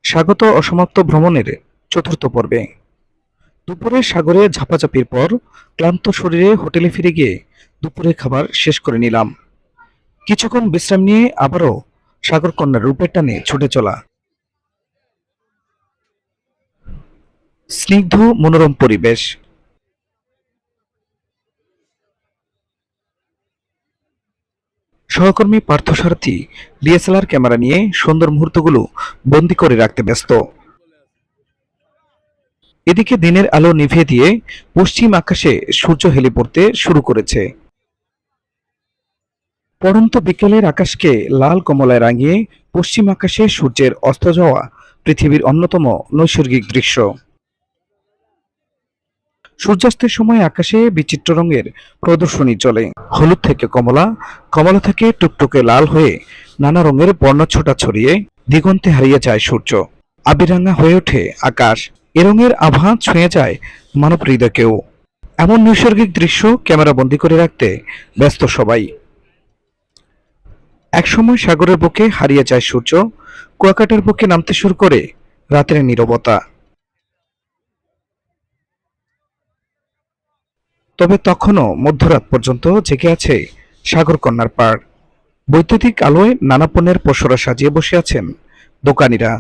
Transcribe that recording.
স্বাগত অসমাপ্ত ভ্রমণের চতুর্থ পর্বে। দুপুরে সাগরে ঝাপাঝাপির পর ক্লান্ত শরীরে হোটেলে ফিরে গিয়ে দুপুরের খাবার শেষ করে নিলাম। কিছুক্ষণ বিশ্রাম নিয়ে আবারও সাগরকন্যার রূপের টানে ছুটে চলা। স্নিগ্ধ মনোরম পরিবেশ, সহকর্মী পার্থসারথী ডিএসএলআর ক্যামেরা নিয়ে সুন্দর মুহূর্তগুলো বন্দি করে রাখতে ব্যস্ত। এদিকে দিনের আলো নিভিয়ে দিয়ে পশ্চিম আকাশে সূর্য হেলে পড়তে শুরু করেছে। পড়ন্ত বিকেলের আকাশকে লাল কমলায় রাঙিয়ে পশ্চিম আকাশে সূর্যের অস্ত যাওয়া পৃথিবীর অন্যতম নৈসর্গিক দৃশ্য। সূর্যাস্তের সময় আকাশে বিচিত্র রঙের প্রদর্শনী চলে। হলুদ থেকে কমলা, কমলা থেকে টুকটুকে লাল হয়ে নানা রঙের বর্ণচ্ছটা ছড়িয়ে দিগন্তে হারিয়ে যায় সূর্য। আবিরাঙা হয়ে ওঠে আকাশ। এ রঙের আভা ছুঁয়ে যায় মানব হৃদয়কেও। এমন নৈসর্গিক দৃশ্য ক্যামেরাবন্দি করে রাখতে ব্যস্ত সবাই। একসময় সাগরের বুকে হারিয়ে যায় সূর্য, কুয়াকাটার বুকে নামতে শুরু করে রাতের নীরবতা। তবে তখনও মধ্যরাত পর্যন্ত জেগে আছে সাগরকন্যার পাড়। বৈদ্যুতিক আলোয় নানা পণ্যের পসরা সাজিয়ে বসে আছেন দোকানিরা।